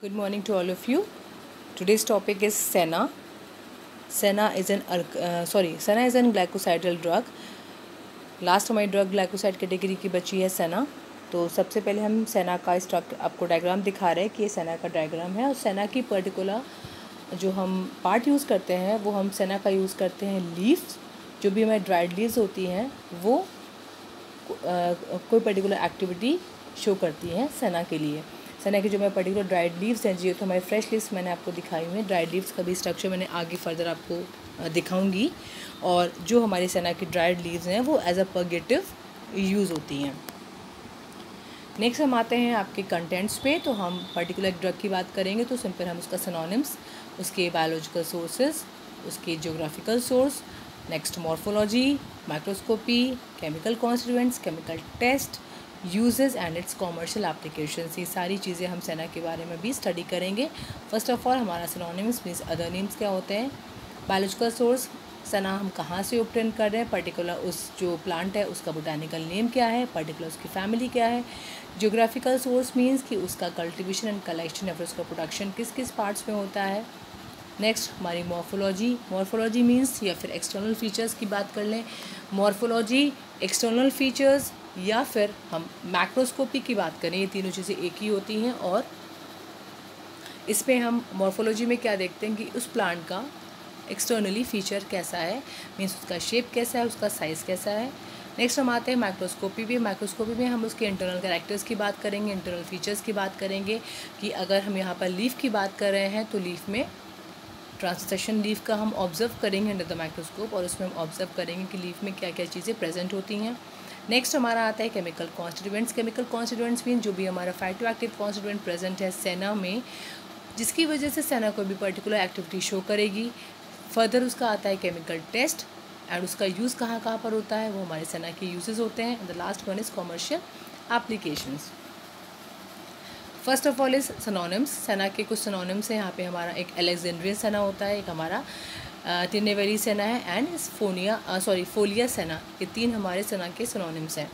Good morning to all of you. Today's topic is Senna. Senna is an glycosidal drug. Last हमारी drug glycoside category की बची है सेना। तो सबसे पहले हम सेना का स्ट्रक्चर आपको डायग्राम दिखा रहे हैं कि ये सेना का डायग्राम है। और सेना की पर्टिकुलर जो हम पार्ट यूज़ करते हैं वो हम सेना का यूज़ करते हैं लीव्स। जो भी हमारी ड्राइड लीव्स होती हैं वो कोई पर्टिकुलर एक्टिविटी शो करती हैं सेना के लिए। सेना की जो मैं पर्टिकुलर ड्राइड लीव्स हैं जी, तो हमारी फ्रेश लीव्स मैंने आपको दिखाई हुई हैं। ड्राइड लीव्स का भी स्ट्रक्चर मैंने आगे फर्दर आपको दिखाऊंगी। और जो हमारी सेना की ड्राइड लीव्स हैं वो एज अ पर्गेटिव यूज़ होती हैं। नेक्स्ट हम आते हैं आपके कंटेंट्स पे। तो हम पर्टिकुलर ड्रग की बात करेंगे तो सिंपल हम उसका सिनोनिम्स, उसके बायोलॉजिकल सोर्सेज, उसके geographical source, next morphology, microscopy, chemical constituents, chemical test, uses and its commercial applications, ये सारी चीज़ें हम सेना के बारे में भी स्टडी करेंगे। फर्स्ट ऑफ ऑल हमारा सिनोनिम्स मीन्स अदर नेम्स क्या होते हैं। बायोलॉजिकल सोर्स, सेना हम कहाँ से ऑब्टेन कर रहे हैं, पर्टिकुलर उस जो प्लांट है उसका बोटानिकल नेम क्या है, पर्टिकुलर उसकी फैमिली क्या है। ज्योग्राफिकल सोर्स मीन्स कि उसका कल्टिवेशन एंड कलेक्शन या फिर उसका प्रोडक्शन किस किस पार्ट्स में होता है। नेक्स्ट हमारी मॉर्फोलॉजी, मॉर्फोलॉजी मीन्स या फिर एक्सटर्नल फीचर्स की बात कर लें। मॉर्फोलॉजी, एक्सटर्नल फीचर्स या फिर हम मैक्रोस्कोपी की बात करें, ये तीनों चीज़ें एक ही होती हैं। और इसमें हम मॉर्फोलॉजी में क्या देखते हैं कि उस प्लांट का एक्सटर्नली फीचर कैसा है, मीन्स उसका शेप कैसा है, उसका साइज़ कैसा है। नेक्स्ट हम आते हैं माइक्रोस्कोपी भी। माइक्रोस्कोपी में हम उसके इंटरनल कैरेक्टर्स की बात करेंगे, इंटरनल फीचर्स की बात करेंगे कि अगर हम यहाँ पर लीफ की बात कर रहे हैं तो लीफ में ट्रांसलेशन लीफ का हम ऑब्जर्व करेंगे अंडर द माइक्रोस्कोप, और उसमें हम ऑब्जर्व करेंगे कि लीफ में क्या क्या चीज़ें प्रेजेंट होती हैं। नेक्स्ट हमारा आता है chemical constituents. Chemical constituents mean जो भी हमारा फाइटोएक्टिव कॉन्स्टिट्यूएंट प्रेजेंट है सेना में, जिसकी वजह से सेना कोई भी पर्टिकुलर एक्टिविटी शो करेगी। फर्दर उसका आता है केमिकल टेस्ट एंड उसका यूज़ कहाँ कहाँ पर होता है, वो हमारे सेना के यूजेस होते हैं। And the last one is commercial applications. First of all is synonyms. सेना के कुछ सिनोनिम्स हैं। यहाँ पे हमारा एक अलेक्जेंड्रियन सेना होता है, एक हमारा टिनेवेली सेना है एंड फोलिया सेना। ये तीन हमारे सेना के सिनोनिम्स हैं।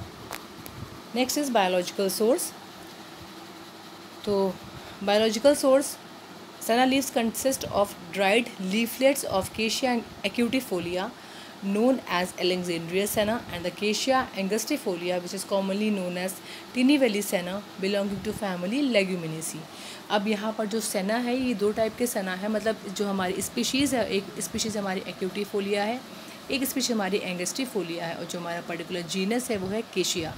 Next is biological source. तो biological source, senna leaves consist of dried leaflets of Cassia acutifolia known as Alexandria senna and the Acacia angustifolia which is commonly known as Tinnivelli senna belonging to family Leguminosae। अब यहाँ पर जो सेना है ये दो type के सेना है, मतलब जो हमारी स्पीशीज़ है, एक स्पीशीज़ हमारी एक्यूटिफोलिया है, एक स्पीशीज हमारी एंगस्टिफोलिया है, और जो हमारा पर्टिकुलर जीनस है वो है केशिया।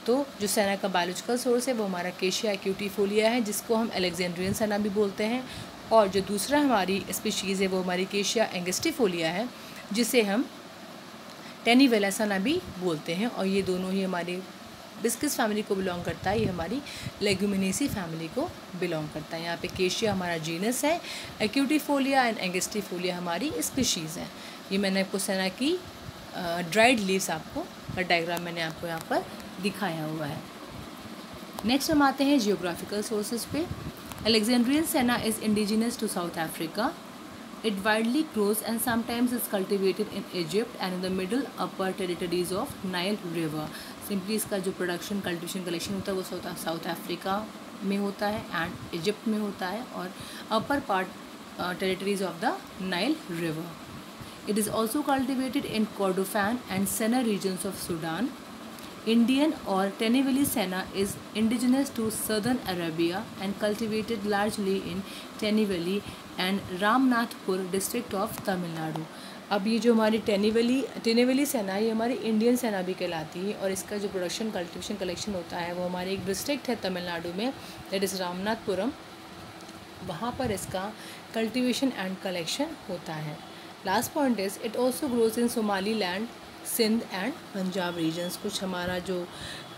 तो जो सेना का बायोलॉजिकल सोर्स है वो हमारा केशिया एक्यूटिफोलिया है, जिसको हम अलेक्जेंड्रियन सेना भी बोलते हैं। और जो दूसरा हमारी स्पीशीज़ है वो हमारी केशिया एंगस्टिफोलिया है, जिसे हम टेनिवेला सेना भी बोलते हैं। और ये दोनों ही हमारी बिस्किस फैमिली को बिलोंग करता है, ये हमारी लेगुमिनेसी फैमिली को बिलोंग करता है। यहाँ पे केशिया हमारा जीनस है, एक्यूटिफोलिया एंड एंगस्टिफोलिया हमारी स्पीशीज़ हैं। ये मैंने आपको सेना की ड्राइड लीव्स आपको का डायग्राम मैंने आपको यहाँ पर दिखाया हुआ है। नेक्स्ट हम आते हैं जियोग्राफिकल सोर्सेज पे। Alexandrian senna is indigenous to South Africa. It widely grows and sometimes is cultivated in Egypt and in the middle upper territories of Nile River। Simply इसका जो प्रोडक्शन, कल्टिवेशन, कलेक्शन होता है वो south Africa में होता है and Egypt में होता है, और upper part territories of the Nile river. It is also cultivated in Kordofan and Sennar regions of Sudan. Indian or Teneveli senna is indigenous to southern Arabia and cultivated largely in Teneveli and Ramnathpur district of Tamil Nadu। अब ये जो हमारी टेनेवेली सेना है ये हमारी Indian सेना भी कहलाती है, और इसका जो प्रोडक्शन, कल्टिवेशन, कलेक्शन होता है वो हमारे एक डिस्ट्रिक्ट है तमिलनाडु में, दैट इज़ रामनाथपुरम। वहाँ पर इसका कल्टिवेशन एंड कलेक्शन होता है। Last point is it also grows in Somaliland, Sindh and Punjab regions. कुछ हमारा जो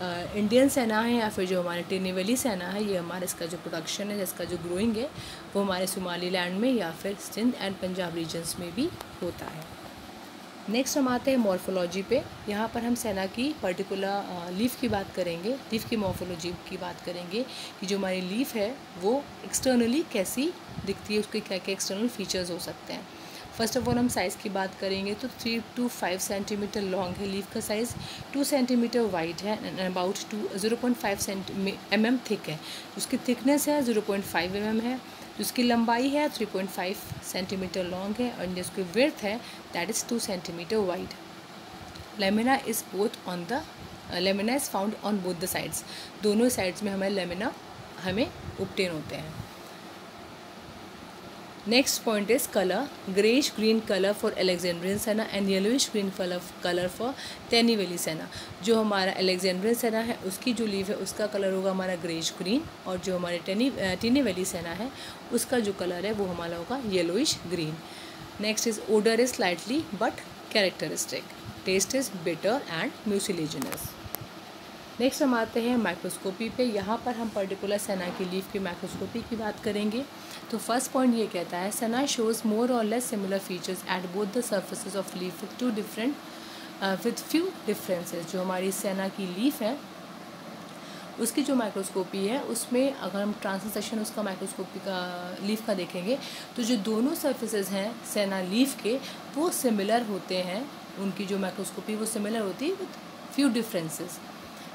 इंडियन सेना है या फिर जो हमारे टेनेवेली सेना है, ये हमारा इसका जो प्रोडक्शन है, इसका जो ग्रोइंग है वो हमारे सोमाली लैंड में या फिर सिंध एंड पंजाब रीजन्स में भी होता है। नेक्स्ट हम आते हैं मॉर्फोलॉजी पे। यहाँ पर हम सेना की पर्टिकुलर लीफ की बात करेंगे, लीफ की मॉर्फोलॉजी की बात करेंगे कि जो हमारी लीफ है वो एक्सटर्नली कैसी दिखती है, उसके क्या क्या एक्सटर्नल फीचर्स हो सकते हैं। फर्स्ट ऑफ ऑल हम साइज़ की बात करेंगे तो 3 to 5 सेंटीमीटर लॉन्ग है लीफ का साइज़, 2 सेंटीमीटर वाइड है एंड अबाउट 0.5 mm थिक है। उसकी थिकनेस है 0.5 mm है, जिसकी लंबाई है 3.5 सेंटीमीटर लॉन्ग है और जिसकी विड्थ है that is 2 centimetre wide. Lamina is found on both the sides, दोनों साइड्स में हमें लेमिना ऑब्टेन होते हैं। Next point is colour, greyish green colour for Alexandrian senna and yellowish green colour for Tinnevelly senna. जो हमारा Alexandrine सेना है उसकी जो लीफ है उसका कलर होगा हमारा ग्रेइश ग्रीन, और जो हमारे टेनी वैली सेना है उसका जो कलर है वो हमारा होगा yellowish green. Next is odour is slightly but characteristic, taste is bitter and mucilaginous. Next हम आते हैं माइक्रोस्कोपी पे। यहाँ पर हम पर्टिकुलर सेना की लीफ की माइक्रोस्कोपी की बात करेंगे। तो फर्स्ट पॉइंट ये कहता है सेना शोज़ मोर और less similar features at both the surfaces of leaf with few differences. जो हमारी सेना की लीफ है उसकी जो माइक्रोस्कोपी है उसमें अगर हम ट्रांसफर सेक्शन उसका माइक्रोस्कोपी का लीफ का देखेंगे तो जो दोनों सर्फेसेस हैं सेना लीफ के वो सिमिलर होते हैं, उनकी जो माइक्रोस्कोपी वो सिमिलर होती है with few differences.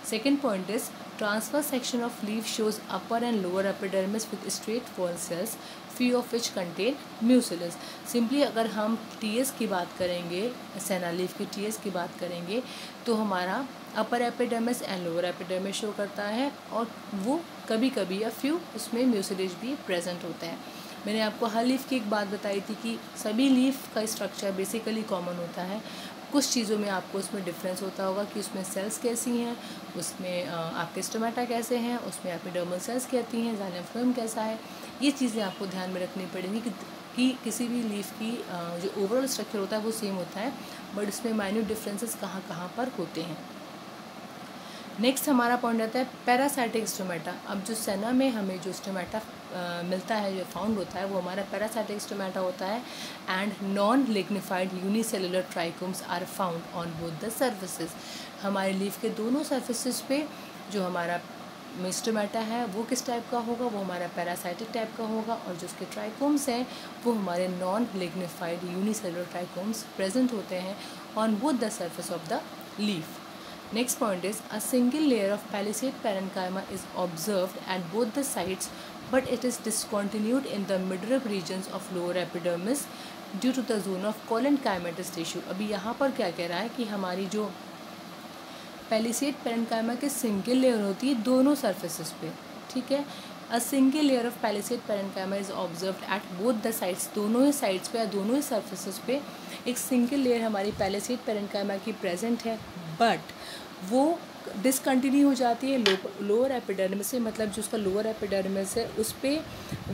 Second point is transfer section of leaf shows upper and lower epidermis with straight wall cells, few of which contain mucilus. Simply अगर हम TS की बात करेंगे, सेना लीफ की TS की बात करेंगे तो हमारा upper epidermis and lower epidermis show करता है और वो कभी कभी या फ्यू उसमें म्यूसिलेज भी प्रेजेंट होता है। मैंने आपको हर लीफ की एक बात बताई थी कि सभी लीफ का स्ट्रक्चर बेसिकली कॉमन होता है, कुछ चीज़ों में आपको उसमें डिफरेंस होता होगा कि उसमें सेल्स कैसी हैं, उसमें आपके स्टोमेटा कैसे हैं, उसमें एपिडर्मल सेल्स कहती हैं, जाइलम फ्लोएम कैसा है। ये चीज़ें आपको ध्यान में रखनी पड़ेंगी कि किसी भी लीफ की जो ओवरऑल स्ट्रक्चर होता है वो सेम होता है बट उसमें माइन्यूट डिफरेंसेस कहाँ कहाँ पर होते हैं। नेक्स्ट हमारा पॉइंट आता है पैरासाइटिक स्टोमेटा। अब जो सेना में हमें जो स्टोमेटा मिलता है, जो फाउंड होता है वो हमारा पैरासाइटिक स्टोमेटा होता है and non lignified unicellular trichomes are found on both the surfaces. हमारे लीफ के दोनों सर्फेसेस पे जो हमारा स्टोमेटा है वो किस टाइप का होगा, वो हमारा पैरासाइटिक टाइप का होगा और जो उसके ट्राइकोम्स हैं वो हमारे non lignified unicellular trichomes present होते हैं on both the surface of the leaf. Next point is a single layer of palisade parenchyma is observed at both the sides, but it is discontinued in the midrib regions of lower epidermis due to the zone of collenchymatous tissue। अभी यहाँ पर क्या कह रहा है कि हमारी जो पैलिसेड पेरेंकाइमा की सिंगल लेयर होती है दोनों सर्फेसेस पे, ठीक है। A single layer of palisade parenchyma is observed at both the sides, दोनों ही साइड्स पे या दोनों ही सर्फेसेस पे एक सिंगल लेयर हमारी पैलिसेड पेरेंकाइमा की प्रेजेंट है, बट वो डिसकंटिन्यू हो जाती है लोअर एपिडर्मिस से, मतलब जो उसका लोअर एपिडर्मिस है उस पर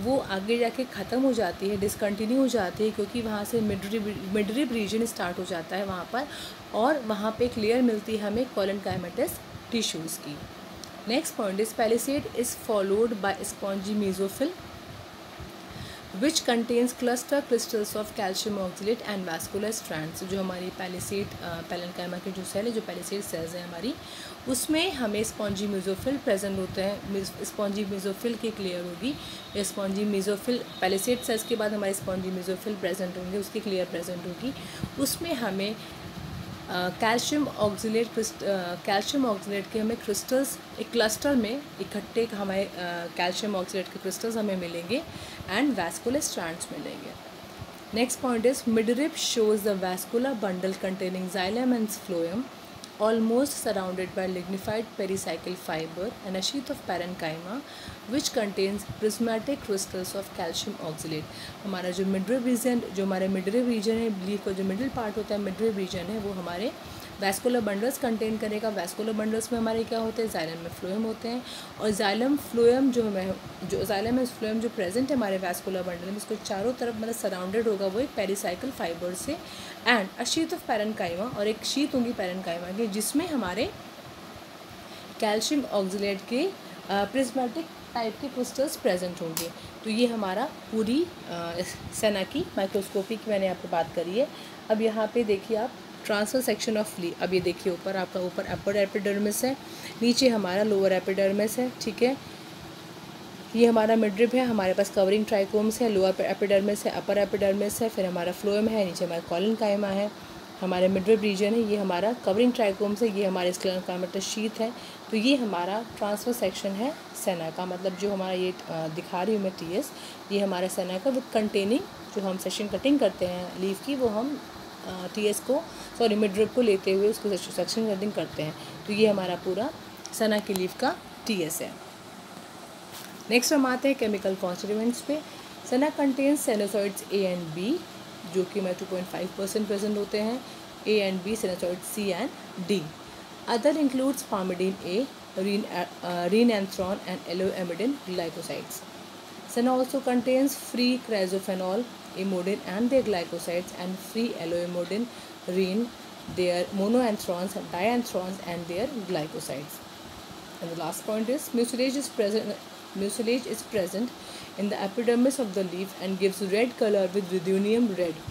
वो आगे जाके ख़त्म हो जाती है, डिसकंटिन्यू हो जाती है क्योंकि वहाँ से मिडरिब रीजन स्टार्ट हो जाता है वहाँ पर, और वहाँ पे एक लेयर मिलती है हमें कॉलेनकाइमेटस टिश्यूज़ की। Next point is palisade is followed by spongy mesophyll which contains cluster crystals of calcium oxalate and vascular strands। जो हमारी पैलिसेड पेरेंकाइमा के जो सेल है, जो पैलिसेड सेल्स हैं हमारी, उसमें हमें स्पॉन्जी मेसोफिल प्रेजेंट होते हैं। स्पॉन्जी मेसोफिल की एक लेयर होगी, स्पॉन्जी मेसोफिल पैलिसेड सेल्स के बाद हमारे स्पॉन्जी मेसोफिल प्रेजेंट होंगे, उसकी एक लेयर प्रेजेंट होगी, उसमें हमें कैल्शियम ऑक्सलेट के हमें क्रिस्टल्स एक क्लस्टर में इकट्ठे हमें कैल्शियम ऑक्सलेट के क्रिस्टल्स हमें मिलेंगे एंड वैस्कुलर स्ट्रैंड्स मिलेंगे। Next point is midrib shows the vascular bundle containing xylem and phloem almost surrounded by lignified pericycle fiber and a sheath of parenchyma which contains prismatic crystals of calcium oxalate। हमारा जो midrib reason, जो हमारे midrib reason है, leaf का जो middle part होता है midrib reason है, वो हमारे वैस्कुलर बंडल्स कंटेन करेगा। वैस्कुलर बंडल्स में हमारे क्या होते हैं, जाइलम में फ्लोएम होते हैं, और जाइलम फ्लोएम जो जाइलम फ्लोएम जो प्रेजेंट है हमारे वैस्कुलर बंडल में, इसको चारों तरफ मतलब सराउंडेड होगा वो एक पेरिसाइकल फाइबर से and a sheath of parenchyma, और एक शीथ होंगी पेरेंकाइमा की जिसमें हमारे कैल्शियम ऑक्सलेट के प्रिज्मेटिक टाइप के क्रिस्टल्स प्रेजेंट होंगे। तो ये हमारा पूरी सेना की माइक्रोस्कोपी की मैंने यहाँ पे बात करी है। अब यहाँ पे देखिए आप ट्रांसफर सेक्शन ऑफ लीफ। अब ये देखिए ऊपर आपका ऊपर अपर एपिडर्मिस है, नीचे हमारा लोअर एपिडर्मिस है, ठीक है। ये हमारा मिडरिब है, हमारे पास कवरिंग ट्राइकोम्स है, लोअर एपिडर्मिस है, अपर एपिडर्मिस है, फिर हमारा फ्लोएम है, नीचे हमारा कॉलन कायमा है, हमारा मिडरिब रीजन है, ये हमारा कवरिंग ट्राइकोम्स है, ये हमारे स्क्लेरल कायमेटस शीथ है। तो ये हमारा ट्रांसफर सेक्शन है सेना का, मतलब जो हमारा ये दिखा रही हूँ मैं टीएस, ये हमारा सेना का विद कंटेनिंग, जो हम सेक्शन कटिंग करते हैं लीफ की, वो हम टीएस को मिडरिब को लेते हुए उसको सेक्शन कटिंग करते हैं। तो ये हमारा पूरा सेना की लीफ का टीएस है। नेक्स्ट हम आते हैं केमिकल कॉन्स्टिट्यूएंट्स पे। Senna contains sennosides A and B, जो कि 2.5% प्रेजेंट होते हैं, A and B, sennoside C and D. Other includes फार्मिडीन A, rheinanthrone and aloe emodin glycosides. Senna also contains free chrysophenol, imodin and their glycosides, and free aloimodin, rene, their monoanthrons, dianthrons and their glycosides. And the last point is mucilage is present in the epidermis of the leaf and gives red color with ruthenium red.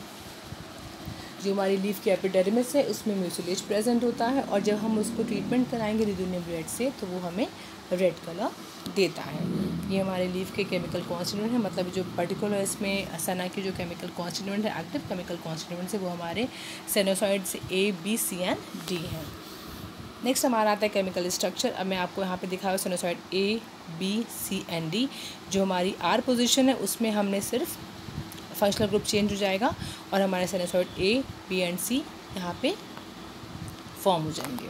जो हमारी leaf की epidermis है उसमें mucilage present होता है, और जब हम उसको ट्रीटमेंट कराएंगे रुथेनियम रेड से तो वो हमें रेड कलर देता है। ये हमारे लीफ के केमिकल कॉन्स्टिट्यूएंट है, मतलब जो पर्टिकुलर इसमें सेना की जो केमिकल कॉन्स्टिट्यूएंट है, एक्टिव केमिकल कॉन्स्टिट्यूएंट्स है, वो हमारे सेनोसॉइड्स ए, बी, सी एंड डी हैं। नेक्स्ट हमारा आता है केमिकल स्ट्रक्चर। अब मैं आपको यहाँ पे दिखा रहा हूँ सेनोसॉइड ए, बी, सी एंड डी। जो हमारी आर पोजीशन है उसमें हमने सिर्फ फंक्शनल ग्रुप चेंज हो जाएगा और हमारे सेनोसॉइड ए, बी एंड सी यहाँ पे फॉर्म हो जाएंगे।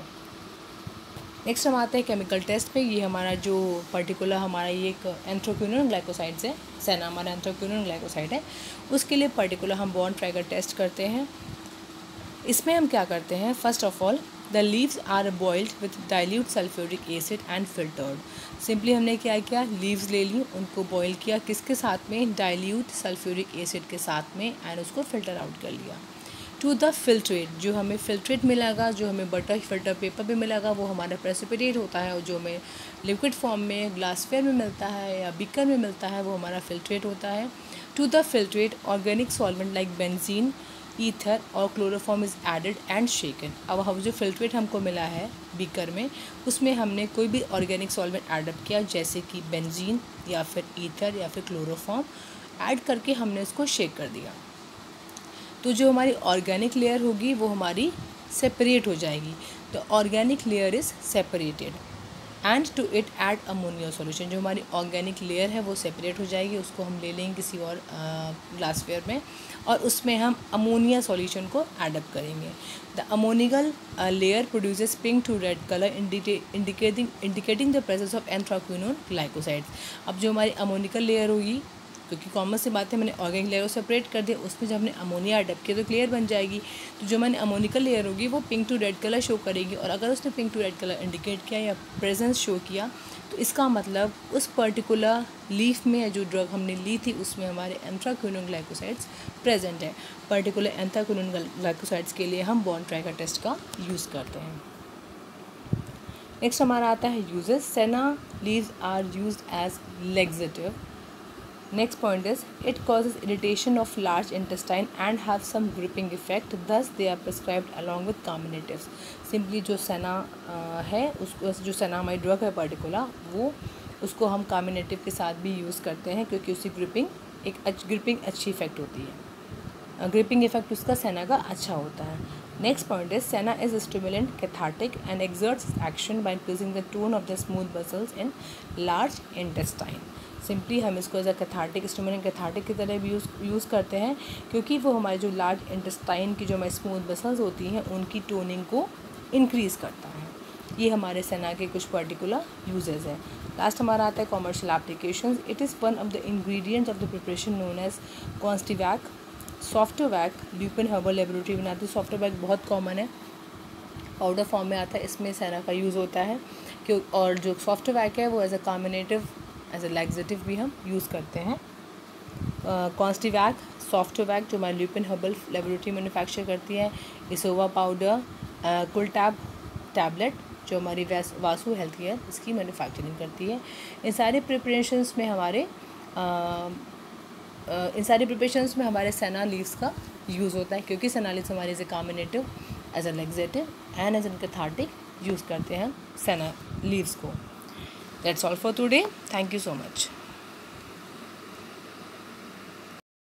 नेक्स्ट हम आते हैं केमिकल टेस्ट पे। ये हमारा जो पर्टिकुलर हमारा ये एक एंथ्रोक्विनोन ग्लाइकोसाइड्स है, सेना हमारा एंथ्रोक्विनोन ग्लाइकोसाइड है, उसके लिए पर्टिकुलर हम बॉन्ड ट्राइगर टेस्ट करते हैं। इसमें हम क्या करते हैं, first of all the leaves are boiled with dilute sulphuric acid and filtered. Simply हमने क्या किया, लीव्स ले ली, उनको बॉईल किया, किसके साथ में, डाइल्यूट सल्फ्यूरिक एसिड के साथ में, एंड उसको फिल्टर आउट कर लिया। टू द फिल्ट्रेट, जो हमें फिल्ट्रेट मिलेगा, जो हमें बटर फिल्टर पेपर भी मिलेगा, वो हमारा प्रेसिपिटेट होता है, और जो हमें लिक्विड फॉर्म में ग्लासफेयर में मिलता है या बीकर में मिलता है, वो हमारा फिल्ट्रेट होता है। To the filtrate organic solvent like benzene, ether और chloroform is added and shaken. अब हम जो फिल्ट्रेट हमको मिला है बीकर में, उसमें हमने कोई भी ऑर्गेनिक सॉल्वेंट एडअप किया, जैसे कि बेंजीन या फिर ईथर या फिर क्लोरोफॉर्म ऐड करके हमने उसको शेक कर दिया। तो जो हमारी ऑर्गेनिक लेयर होगी वो हमारी सेपरेट हो जाएगी। तो organic layer is separated and to it add ammonia solution. जो हमारी ऑर्गेनिक लेयर है वो सेपरेट हो जाएगी, उसको हम ले लेंगे किसी और ग्लासवेयर में, और उसमें हम अमोनिया सॉल्यूशन को एडअप करेंगे। The ammoniacal layer produces pink to red colour indicating the presence of anthraquinone glycosides. अब जो हमारी अमोनिकल लेयर होगी, क्योंकि कॉमन सी बात है, मैंने ऑर्गेनिक लेयर को सेपरेट कर दिया, उसमें जब हमने अमोनिया अडैप्ट किया तो क्लियर बन जाएगी। तो जो मैंने अमोनिकल लेयर होगी वो pink to red colour show करेगी, और अगर उसने pink to red colour indicate किया या प्रेजेंस शो किया तो इसका मतलब उस पर्टिकुलर लीफ में जो ड्रग हमने ली थी उसमें हमारे एंथ्राक्विनोन ग्लाइकोसाइड्स प्रेजेंट है। पर्टिकुलर एंथ्राक्विनोन ग्लाइकोसाइड्स के लिए हम बॉन्ड ट्राइगर टेस्ट का यूज़ करते हैं। नेक्स्ट हमारा आता है uses. Senna leaves are used as laxative. Next point is it causes irritation of large intestine and have some gripping effect, thus they are prescribed along with carminatives. Simply जो सेना है उसको, जो सेना हमारी ड्रग है पर्टिकुलर, वो उसको हम कार्मिनेटिव के साथ भी यूज़ करते हैं, क्योंकि उसकी ग्रिपिंग अच्छी इफेक्ट होती है, ग्रिपिंग इफेक्ट उसका सेना का अच्छा होता है। Next point is senna is stimulant, cathartic and exerts action by increasing the tone of the smooth muscles in large intestine. Simply हम इसको as a cathartic stimulant, cathartic की तरह भी यूज़ करते हैं, क्योंकि वो हमारे जो लार्ज इंटेस्टाइन की जो हमारी स्मूथ मसल्स होती हैं उनकी टोनिंग को इंक्रीज़ करता है। ये हमारे सेना के कुछ पर्टिकुलर यूजेस हैं। लास्ट हमारा आता है commercial applications. It is one of the ingredients of the preparation known as Constivac, Softovac, Lupin herbal laboratory बनाती है। सॉफ्टवैक बहुत कॉमन है, पाउडर फॉर्म में आता है, इसमें सेना का यूज़ होता है क्यों, और जो सॉफ्टवैक है वो as a carminative, as a laxative भी हम यूज़ करते हैं। कॉन्स्टिवैक, सॉफ्टवैक जो हमारी ल्यूपिन हर्बल लेबोरेटरी मैन्युफैक्चर करती है, इसोवा पाउडर, कुलटैब टैबलेट जो हमारी वासु हेल्थ केयर इसकी मैन्युफैक्चरिंग करती है। इन सारे प्रिपरेशंस में हमारे सेना लीव्स का यूज़ होता है, क्योंकि सेना लीव्स हमारे as a carminative, as a laxative and as an cathartic use करते हैं सेना लीव्स को। That's all for today. Thank you so much.